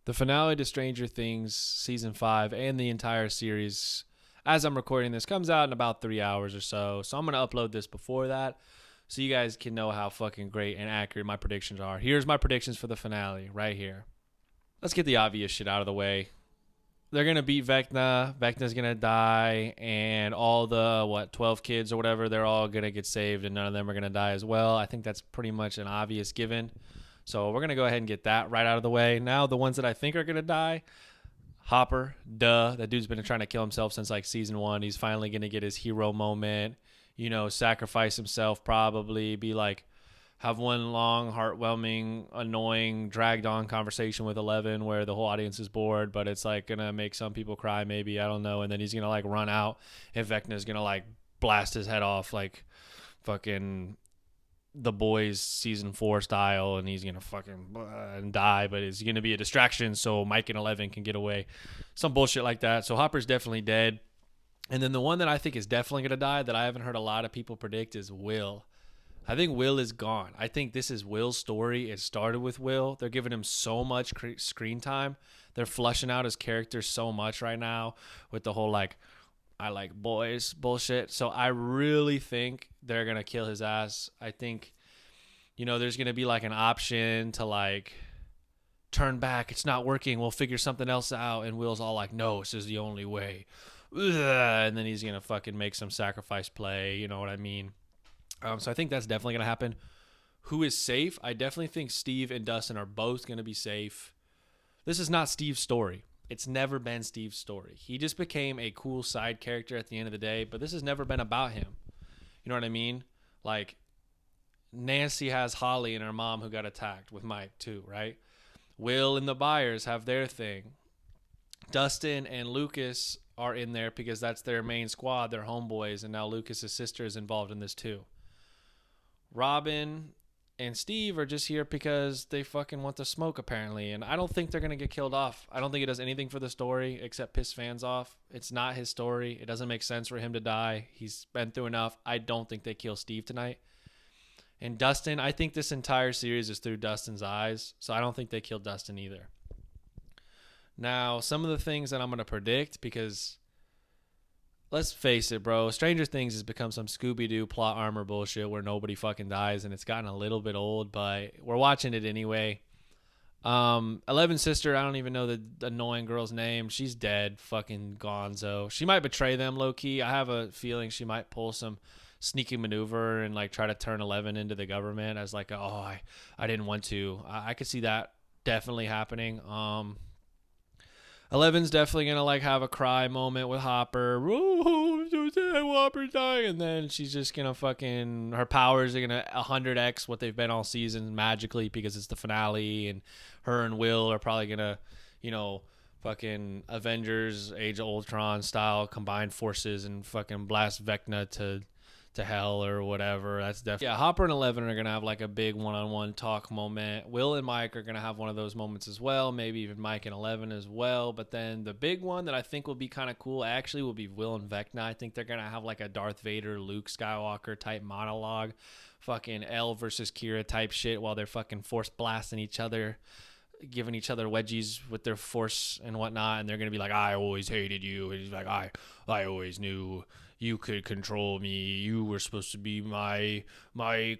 The finale to Stranger Things season 5 and the entire series, as I'm recording this, comes out in about 3 hours or so. So I'm going to upload this before that so you guys can know how fucking great and accurate my predictions are. Here's my predictions for the finale right here. Let's get the obvious shit out of the way. They're going to beat Vecna. Vecna's going to die. And all the, 12 kids or whatever, they're all going to get saved. And none of them are going to die as well. I think that's pretty much an obvious given. So we're going to go ahead and get that right out of the way. Now, the ones that I think are going to die, Hopper, that dude's been trying to kill himself since like season 1. He's finally going to get his hero moment, sacrifice himself probably, be like, have one long, heartwarming, annoying, dragged on conversation with Eleven where the whole audience is bored, but it's like going to make some people cry maybe, I don't know. And then he's going to like run out and Vecna's going to like blast his head off like fucking The Boys season 4 style, and he's gonna fucking and die, but it's gonna be a distraction so Mike and Eleven can get away, some bullshit like that. So Hopper's definitely dead. And then the one that I think is definitely gonna die that I haven't heard a lot of people predict is Will. I think Will is gone. I think this is Will's story. It started with Will. They're giving him so much screen time. They're flushing out his character so much right now with the whole like, I like boys bullshit. So I really think they're going to kill his ass. I think, there's going to be like an option to like turn back. It's not working. We'll figure something else out. And Will's all like, no, this is the only way. Ugh. And then he's going to fucking make some sacrifice play. You know what I mean? So I think that's definitely going to happen. Who is safe? I definitely think Steve and Dustin are both going to be safe. This is not Steve's story. It's never been Steve's story. He just became a cool side character at the end of the day, but this has never been about him. You know what I mean? Like, Nancy has Holly and her mom who got attacked with Mike too, right? Will and the Byers have their thing. Dustin and Lucas are in there because that's their main squad, their homeboys, and now Lucas's sister is involved in this too. Robin and Steve are just here because they fucking want the smoke, apparently. And I don't think they're going to get killed off. I don't think it does anything for the story except piss fans off. It's not his story. It doesn't make sense for him to die. He's been through enough. I don't think they kill Steve tonight. And Dustin, I think this entire series is through Dustin's eyes. So I don't think they kill Dustin either. Now, some of the things that I'm going to predict, because let's face it, bro. Stranger Things has become some Scooby-Doo plot armor bullshit where nobody fucking dies, and it's gotten a little bit old, but we're watching it anyway. Eleven's sister, I don't even know the annoying girl's name. She's dead. Fucking gonzo. She might betray them low-key. I have a feeling she might pull some sneaky maneuver and like try to turn 11 into the government as like, I didn't want to. I could see that definitely happening. 11's definitely going to like have a cry moment with Hopper. Oh, I'm so sad, Hopper's dying. And then she's just going to fucking, her powers are going to 100x what they've been all season magically because it's the finale. And her and Will are probably going to, fucking Avengers, Age of Ultron style combined forces and fucking blast Vecna to hell or whatever. That's definitely, Hopper and 11 are gonna have like a big one-on-one talk moment. Will and Mike are gonna have one of those moments as well, maybe even Mike and 11 as well. But then the big one that I think will be kind of cool actually will be Will and Vecna. I think they're gonna have like a Darth Vader, Luke Skywalker type monologue, fucking Elle versus Kira type shit while they're fucking force blasting each other, giving each other wedgies with their force and whatnot. And they're gonna be like, I always hated you. And he's like, I always knew you could control me. You were supposed to be my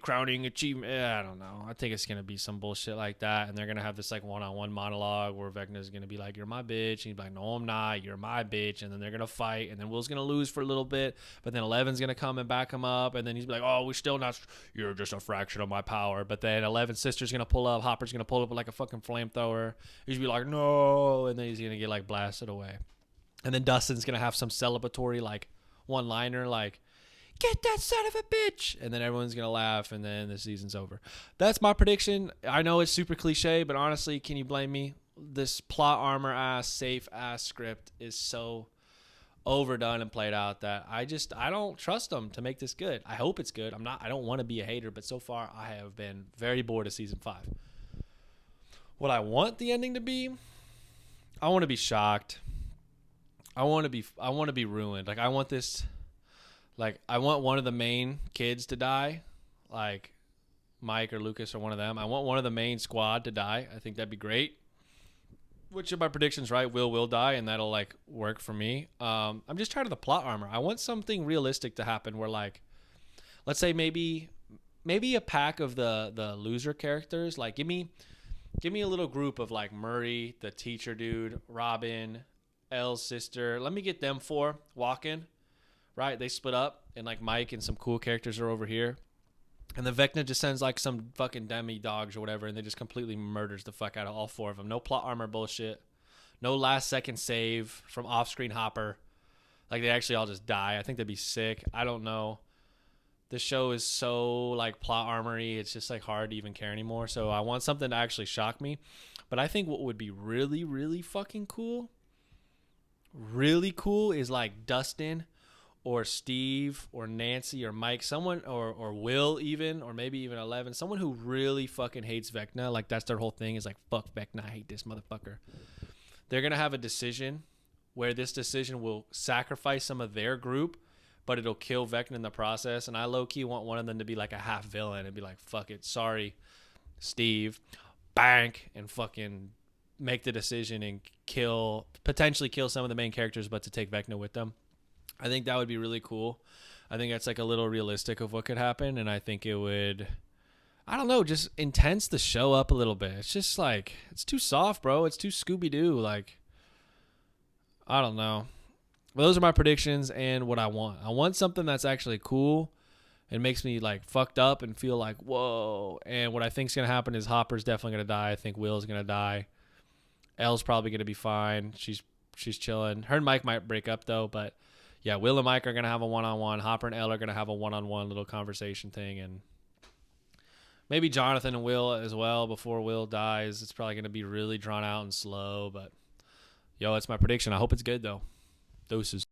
crowning achievement. I don't know. I think it's going to be some bullshit like that. And they're going to have this like one-on-one monologue where Vecna's going to be like, you're my bitch. And he's like, no, I'm not. You're my bitch. And then they're going to fight. And then Will's going to lose for a little bit. But then 11's going to come and back him up. And then he's like, oh, we're still not. You're just a fraction of my power. But then 11's sister's going to pull up. Hopper's going to pull up with like a fucking flamethrower. He's going to be like, no. And then he's going to get like blasted away. And then Dustin's going to have some celebratory like one-liner like, get that son of a bitch, and then everyone's gonna laugh, and then the season's over. That's my prediction. I know it's super cliche, but honestly, can you blame me? This plot armor ass, safe ass script is so overdone and played out that I don't trust them to make this good. I hope it's good. I don't want to be a hater, but so far I have been very bored of season 5. What I want the ending to be, I want to be shocked. I want to be ruined. Like I want one of the main kids to die, like Mike or Lucas or one of them. I want one of the main squad to die. I think that'd be great. which of my predictions right, Will die, and that'll like work for me. I'm just tired of the plot armor. I want something realistic to happen where like, let's say maybe a pack of the loser characters. Like give me a little group of like Murray, the teacher dude, Robin, Elle's sister. Let me get them four walking. Right, they split up, and like Mike and some cool characters are over here. And the Vecna just sends like some fucking demi dogs or whatever, and they just completely murders the fuck out of all four of them. No plot armor bullshit. No last second save from off screen Hopper. Like they actually all just die. I think that'd be sick. I don't know. This show is so like plot armory. It's just like hard to even care anymore. So I want something to actually shock me. But I think what would be really, really fucking cool, is like Dustin or Steve or Nancy or Mike, someone or Will even, or maybe even 11, someone who really fucking hates Vecna. Like that's their whole thing is like, fuck Vecna, I hate this motherfucker. They're going to have a decision where this decision will sacrifice some of their group, but it'll kill Vecna in the process. And I low-key want one of them to be like a half villain and be like, fuck it, sorry, Steve, bank, and fucking make the decision and potentially kill some of the main characters, but to take Vecna with them. I think that would be really cool. I think that's like a little realistic of what could happen, and I think it would, I don't know, just intense the show up a little bit. It's just like, it's too soft, bro. It's too Scooby-Doo. Like, I don't know. But those are my predictions and what I want. I want something that's actually cool and makes me like fucked up and feel like, whoa. And what I think is going to happen is Hopper's definitely going to die. I think Will's going to die. Elle's probably going to be fine. She's chilling. Her and Mike might break up though, but yeah, Will and Mike are going to have a one-on-one. Hopper and Elle are going to have a one-on-one little conversation thing. And maybe Jonathan and Will as well before Will dies. It's probably going to be really drawn out and slow. But, yo, it's my prediction. I hope it's good, though. Doses.